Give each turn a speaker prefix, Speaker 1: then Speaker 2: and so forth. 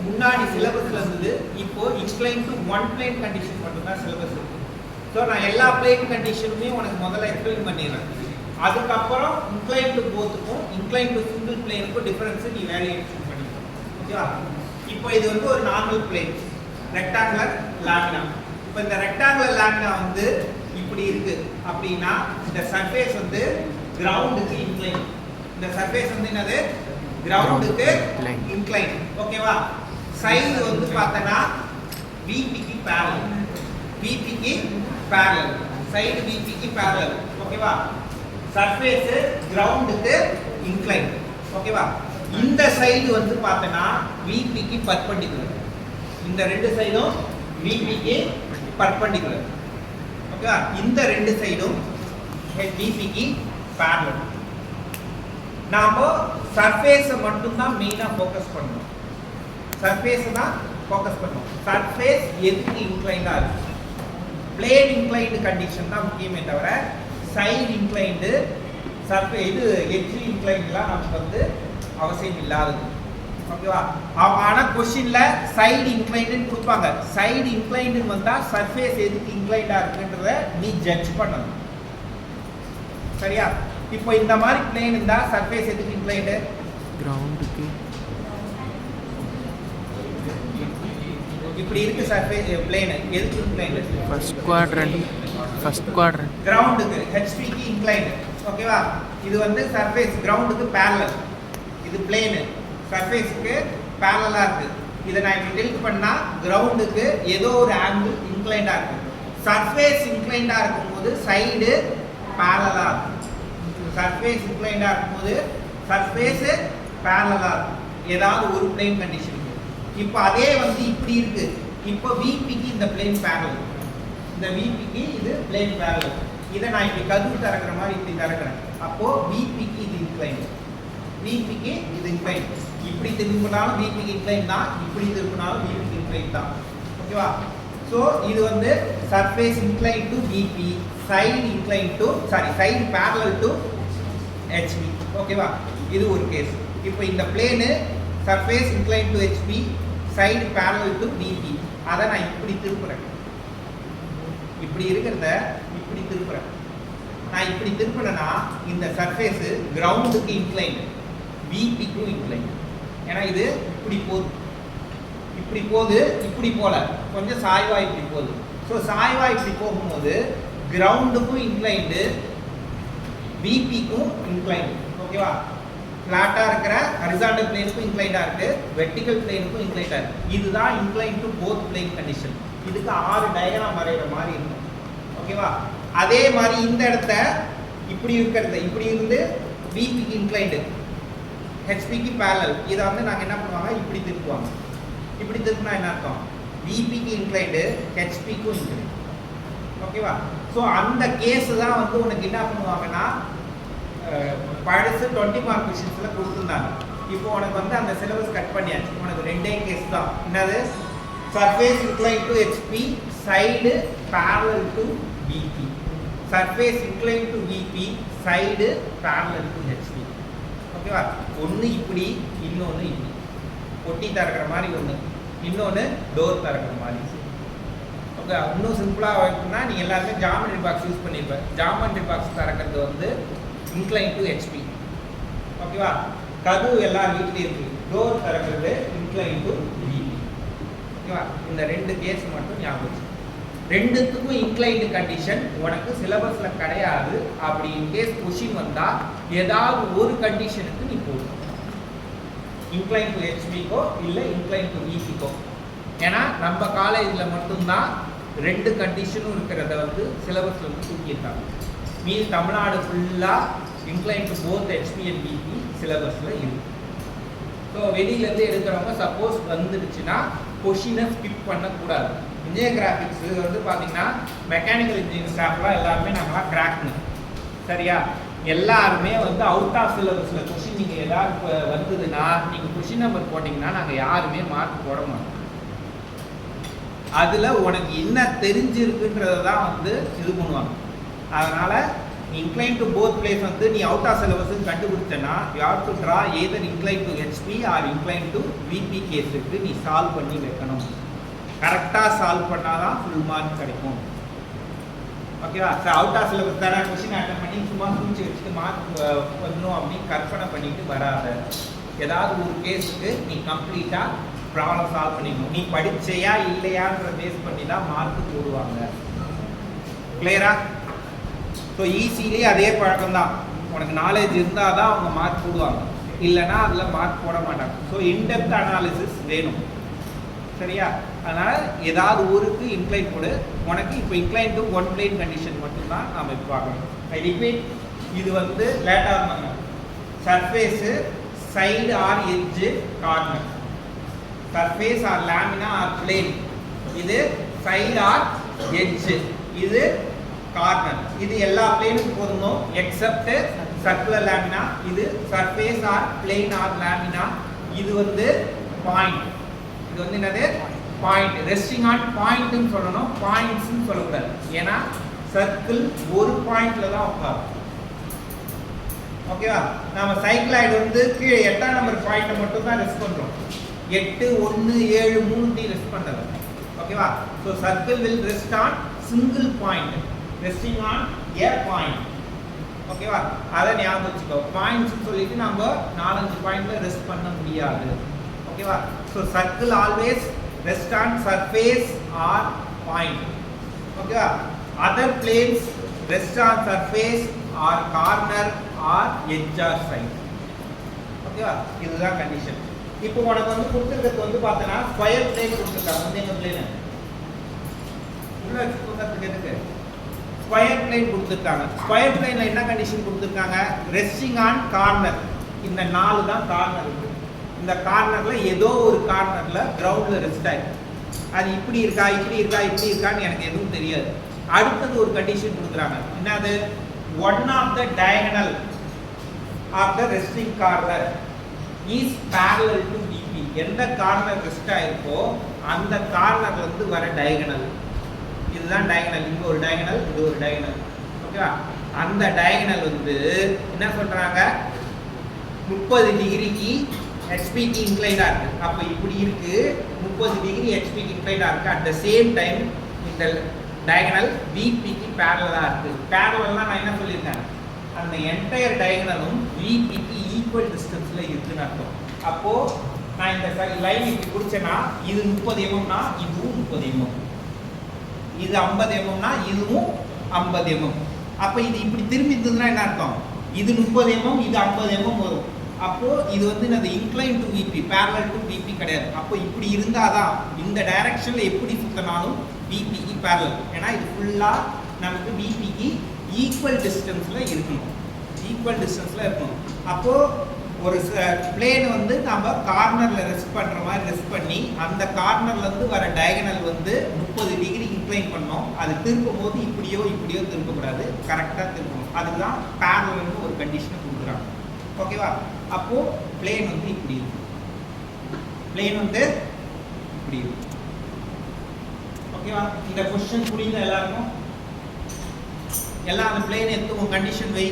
Speaker 1: முன்னாடி சிலபஸ்ல இருந்தது. இப்போ incline to one plane condition மட்டும்தான் சிலபஸ் இருக்கு. ஸோ நான் எல்லா பிளேன் கண்டிஷனுமே உனக்கு முதல்ல எக்ஸ்பிளைன் பண்ணிடுறேன். அதுக்கப்புறம் இன்க்ளைன் டு போத்துக்கும் இன்க்ளைன் டு சிங்கிள் பிளேனுக்கும் டிஃபரன்ஸ் நீ வேரியேஷன் பண்ணிக்கணும். ஓகேவா? இப்போ இது வந்து ஒரு நார்மல் பிளேன் ரெக்டாங்குலர் லாமினா. இப்போ இந்த ரெக்டாங்குலர் லாமினா வந்து இப்படி இருக்கு அப்படின்னா இந்த சர்ஃபேஸ் வந்து கிரவுண்டுக்கு இன்க்ளைன். இந்த சர்ஃபேஸ் வந்து என்னது? கிரவுண்டுக்கு இன்க்ளைன். ஓகேவா? சைடு வந்து பார்த்தனா விபிக்கு பேரலல். விபிக்கு பேரலல். சைடு விபிக்கு பேரலல். ஓகேவா? சர்ஃபேஸ் கிரவுண்டுக்கு இன்க்ளைன். ஓகேவா? இந்த சைடு வந்து பார்த்தனா விபிக்கு பர்பெண்டிகுலர். இந்த ரெண்டு சைடும் விபிக்கு பர்பெண்டிகுலர். ஓகேவா? இந்த ரெண்டு சைடும் விபிக்கு பேரலல். நாம சர்ஃபேஸை மட்டும்தான் மெயினாக ஃபோக்கஸ் பண்ணணும். சர்ஃபேஸை தான் ஃபோக்கஸ் பண்ணணும். சர்ஃபேஸ் எதுக்கு இன்க்ளைண்டாக இருக்கு? பிளேன் இன்க்ளைண்டு கண்டிஷன் தான் முக்கியமே தவிர சைடு இன்க்ளைண்டு சர்ஃபே இது எட்ஜ் இன்க்ளைண்ட்லாம் நமக்கு வந்து அவசியம் இல்லாதது. ஓகேவா? ஆனால் கொஸ்டினில் சைடு இன்க்ளைண்டுன்னு கொடுப்பாங்க. சைடு இன்க்ளைண்டுன்னு வந்தால் சர்ஃபேஸ் எதுக்கு இன்க்ளைண்டாக இருக்குன்றத நீ ஜட்ஜ் பண்ணணும். சரியா? இப்போ இந்த மாதிரி பிளேன் இருந்தா சர்ஃபேஸ் எதுக்கு இன்க்ளைன்டு?
Speaker 2: கிரவுண்டுக்கு.
Speaker 1: இப்படி இருக்கு சர்ஃபேஸ் பிளேன் எதுக்கு இன்க்ளைன்டு?
Speaker 2: First quadrant.
Speaker 1: கிரவுண்டுக்கு ஹெச்பிக்கு இன்க்ளைன்டு. ஓகேவா? இது வந்து சர்ஃபேஸ் கிரவுண்டுக்கு பேரலல். இது பிளேன் சர்ஃபேஸ்க்கு பேரலலா இருக்கு. இதை நான் இப்படி டில்ட் பண்ணா கிரவுண்டுக்கு ஏதோ ஒரு ஆங்கிள் இன்க்ளைண்டா இருக்கு. சர்ஃபேஸ் இன்க்ளைண்டா இருக்கும்போது சைடு பேரலலா இருக்கு. சர்ஃபேஸ் இன்க்ளைண்டாக இருக்கும்போது சர்ஃபேஸ் பேரலலாக இருக்கும் ஏதாவது ஒரு பிளேன் கண்டிஷனுக்கு. இப்போ அதே வந்து இப்படி இருக்கு. இப்போ விபிக்கு இந்த பிளேன் பேரலல். இந்த விபிக்கு இது பிளேன் பேரலல். இதை நான் இப்படி கதவு திறக்கிற மாதிரி இப்படி திறக்கிறேன். அப்போ விபிக்கு இது இன்க்ளைன். விபிக்கு இது இன்க்ளைன். இப்படி திரும்பினாலும் விபிக்கு இன்க்ளைன் தான். இப்படி திரும்பினாலும் விபிக்கு இன்க்ளைன் தான். ஓகேவா? ஸோ இது வந்து surface incline to VP, side incline to side parallel to HP. ஓகேவா? இது ஒரு கேஸ். இப்போ இந்த plane surface incline to HP, side parallel to VP. அதை நான் இப்படி திருப்புறேன். இப்படி இருக்கிறத இப்படி திருப்புறேன். நான் இப்படி திருப்பினேன்னா இந்த சர்ஃபேஸ் கிரவுண்டுக்கு இன்க்ளைன், விபிக்கும் இன்க்ளைன். ஏன்னா இது இப்படி போகுது, இப்படி போகுது, இப்படி போல கொஞ்சம் சாய்வா இப்படி போகுது. ஸோ சாய்வா இப்படி போகும்போது கிரவுண்டுக்கும் இன்க்ளைண்டு, விபிக்கும் இன்க்ளைண்ட். ஓகேவா? ஃப்ளாட்டாக இருக்கிற ஹரிசாண்டல் பிளேனுக்கும் இன்க்ளைண்டாக இருக்கு, வெர்டிகல் பிளேனுக்கும் இன்க்ளைண்டாக இருக்கு. இதுதான் incline to both plane condition. இதுக்கு 6 டயக்ராம் வரைகிற மாதிரி இருக்கும். ஓகேவா? அதே மாதிரி இந்த இடத்த இப்படி இருக்கிறது இப்படி இருந்து விபிக்கு இன்க்ளைண்டு, ஹெச்பிக்கு பேரலல். இதை வந்து நாங்கள் என்ன பண்ணுவாங்க? இப்படி திருப்புவாங்க. இப்படி திருப்பினா என்ன அர்த்தம்? விபிக்கு இன்க்ளைண்டு, ஹெச்பிக்கும் இன்க்ளைண்ட். ஓகேவா? ஸோ அந்த கேஸு தான் வந்து உனக்கு என்ன பண்ணுவாங்கன்னா பழசு 20 மார்க் கொஷின்ஸில் கொடுத்துருந்தாங்க. இப்போ உனக்கு வந்து அந்த சிலபஸ் கட் பண்ணியாச்சு. உனக்கு 2 கேஸ் தான். என்னது? Surface incline to HP, side parallel to VP. Surface incline to VP, side parallel to HP. ஓகேவா? ஒன்று இப்படி, இன்னொன்று இப்படி. பொட்டி திறக்கிற மாதிரி ஒன்று, இன்னொன்று டோர் திறக்கிற மாதிரி. ஓகே, இன்னும் சிம்பிளாக வைக்கணும்னா நீங்கள் எல்லாருமே ஜாமெட்ரி பாக்ஸ் யூஸ் பண்ணியிருப்பேன். ஜாமெட்ரி பாக்ஸ் திறக்கிறது வந்து இன்க்ளைன் டு ஹெச்பி. ஓகேவா? கதவு எல்லா வீட்லேயும் இருக்குது. டோர் திறக்கிறது இன்க்ளைன் டு விபி. ஓகேவா? இந்த 2 கேஸ் மட்டும் ஞாபகம். 2த்துக்கும் இன்க்ளைன்டு கண்டிஷன் உனக்கு சிலபஸில் கிடையாது. அப்படி இன்கேஸ் கொஷின் வந்தால் ஏதாவது ஒரு கண்டிஷனுக்கு நீ போகணும். இன்க்ளைன் டு ஹெச்பிக்கோ இல்லை இன்க்ளைன் டு விபிக்கோ. ஏன்னா நம்ம காலேஜில் மட்டும்தான் 2 கண்டிஷனும் இருக்கிறத வந்து சிலபஸில் வந்து தூக்கியிருக்காங்க. மீது தமிழ்நாடு ஃபுல்லாக incline to both HP and VP சிலபஸில் இருக்குது. ஸோ வெளியிலேருந்து எடுக்கிறவங்க சப்போஸ் வந்துடுச்சுன்னா கொஷினை ஸ்கிப் பண்ணக்கூடாது. இன்ஜினியர் கிராஃபிக்ஸ் வந்து பார்த்தீங்கன்னா மெக்கானிக்கல் இன்ஜினியரிங் ஸ்டாஃப்லாம் எல்லாருமே நாங்களாம் கிராக்னு. சரியா? எல்லாருமே வந்து அவுட் ஆஃப் சிலபஸில் கொஷின் நீங்கள் ஏதாவது வந்ததுன்னா நீங்கள் கொஷின் நம்பர் போட்டிங்கன்னா நாங்கள் யாருமே மார்க் போட மாட்டோம். அதில் உனக்கு என்ன தெரிஞ்சிருக்குன்றதை தான் வந்து இது பண்ணுவாங்க. அதனால் inclined to both planes வந்து நீ அவுட் ஆஃப் சிலபஸ் கண்டுபிடிச்சனா you have to draw either inclined to HP or inclined to VP கேஸுக்கு நீ சால்வ் பண்ணி வைக்கணும். கரெக்டா சால்வ் பண்ணாதான் ஃபுல் மார்க் கிடைக்கும். ஓகேவா? சோ அவுட் ஆஃப் சிலபஸ் தான क्वेश्चन அட்டெண்ட் பண்ணி சும்மா புரிஞ்சு வச்சுட்டு மார்க் வரணும் அப்படி கற்பனை பண்ணிட்டு வராத. ஏதாவது ஒரு கேஸுக்கு நீ கம்ப்ளீட்டா ப்ராப்ளம் சால்வ் பண்ணிக்கணும். நீ படிச்சையா இல்லையான்ற பேஸ் பண்ணி தான் மார்க் போடுவாங்க. கிளியரா? ஸோ ஈஸிலி அதே பழக்கம் தான். உனக்கு நாலேஜ் இருந்தால் தான் அவங்க மார்க் போடுவாங்க, இல்லைன்னா அதில் மார்க் போட மாட்டாங்க. ஸோ இன்டெப்த் அனாலிசிஸ் வேணும். சரியா? அதனால் ஏதாவது ஊருக்கு இன்க்ளைன் போடு. உனக்கு இப்போ incline to one plane condition மட்டும்தான் நாம் இப்போ பார்க்கணும். ஐ ரிப்பீட், இது வந்து லேட்டாக இருந்தாங்க. Surface, side or edge, corner. Surface or lamina or plane. இது சைடு ஆர் எட்ஜு, இது கார்னர். இது எல்லா பிளேனுக்கும் பொருந்தும் எக்ஸப்ட் சர்க்குலர் லேமினா. இது surface or plane or lamina. இது வந்து பாயிண்ட். இது வந்து என்னது? பாயிண்ட். ரெஸ்டிங் ஆன் பாயிண்ட்னு சொல்லணும், பாயிண்ட்ஸ்னு சொல்லக்கூடாது. ஏன்னா சர்க்கிள் ஒரு பாயிண்ட்ல தான் உட்காரும். ஓகேவா? நம்ம சைக்ளாய்டு வந்து கீழே 8ஆம் நம்பர் பாயிண்ட்டை மட்டும் தான் ரெஸ்ட் பண்றோம். 8, 1, 7, 3 ரெஸ்ட் பண்றது. ஓகேவா? So circle will rest on single point, resting on a point. ஓகேவா? அதை ஞாபகம் வச்சுக்கோ. பாயிண்ட்ஸ் சொல்லிட்டு நம்ம 4-5 பாயிண்ட்ல ரெஸ்ட் பண்ண முடியாது. ஓகேவா? So circle always rest on surface or point. ஓகேவா? Other planes rest on surface or corner or edge or side. ஓகேவா? இதுதான் கண்டிஷன். இப்போ உனக்கு வந்து கொடுத்துருக்கிறது வந்து பார்த்தனா ஸ்கொயர் பிளேன் கொடுத்துருக்காங்க. வந்து எங்க பிளேன் உள்ள வச்சு கொடுக்கறதுக்கு எதுக்கு? ஸ்கொயர் பிளேன் கொடுத்துருக்காங்க. ஸ்கொயர் பிளேன்ல என்ன கண்டிஷன் கொடுத்துருக்காங்க? Resting on corner. இந்த 4 தான் கார்னர் இருக்கு. இந்த கார்னர்ல ஏதோ ஒரு கார்னர்ல கிரவுண்ட்ல ரெஸ்ட் ஆயிருக்கு. அது இப்படி இருக்கா, இப்படி இருக்கா, இப்படி இருக்கான்னு எனக்கு எதுவும் தெரியாது. அடுத்தது ஒரு கண்டிஷன் கொடுக்குறாங்க. என்னது? One of the diagonal of the resting corner is parallel to VP. எந்த கார்னர் ரெஸ்ட் ஆயிருக்கோ அந்த கார்னர்ல இருந்து வர டயகனல், இதுதான் டயகனல். இங்க ஒரு டயகனல், இது ஒரு டயகனல். ஓகேவா? அந்த டயகனல் வந்து என்ன சொல்றாங்க? 30 டிகிரிக்கு ஹெச்பிக்கு இன்க்ளைனா இருக்கு. அப்ப இப்படி இருக்கு, 30 டிகிரி ஹெச்பிக்கு இன்க்ளைனா இருக்கு. அட் த சேம் டைம் இந்த டயகனல் விபிக்கு பேரலலா இருக்கு. பேரலல்னா நான் என்ன சொல்லியிருக்கேன்? அந்த என்டையர் டயகனலும் விபிக்கு ஈக்குவல் டிஸ்டன்ஸ்ல இருக்குன்னு அர்த்தம். அப்போ நான் இந்த லைன் இப்படி குறிச்சேன்னா இது 30 mm னா இதுவும் 30 mm, இது 50 mm னா இதுவும் 50 mm. அப்ப இது இப்படி திரும்பி இருந்ததுன்னா என்ன அர்த்தம்? இது 30 mm, இது 50 mm வரும். அப்போ இது வந்து என்னது? Incline to VP, parallel to VP கிடையாது. அப்போ இப்படி இருந்தாதான் இந்த டைரக்ஷன்ல எப்படி சுத்தினாலும் விபிக்கு parallel. ஏன்னா இது ஃபுல்லா நமக்கு விபிக்கு ஈக்குவல் டிஸ்டன்ஸ்ல இருக்கணும், ஈக்குவல் டிஸ்டன்ஸ்ல இருக்கணும். அப்போ ஒரு பிளேன் வந்து நம்ம கார்னர்ல ரெஸ்ட் பண்ற மாதிரி ரெஸ்ட் பண்ணி அந்த கார்னர்ல இருந்து வர டயகனல் வந்து 30 டிகிரி இன்க்ளைன் பண்ணோம். அது திருப்பும் போது இப்படியோ இப்படியோ திருப்பக்கூடாது, கரெக்டா திருப்பணும். அதுதான் பேரலல்னு ஒரு கண்டிஷனை கொடுக்குறாங்க. ஓகேவா? அப்போ பிளேன் வந்து இப்படி இருக்கும், பிளேன் வந்து இப்படி இருக்கும். ஓகேவா? இந்த क्वेश्चन புரியுதா எல்லாருக்கும்? எல்லாம் அந்த பிளேன் எடுத்து உங்க கண்டிஷன் வை.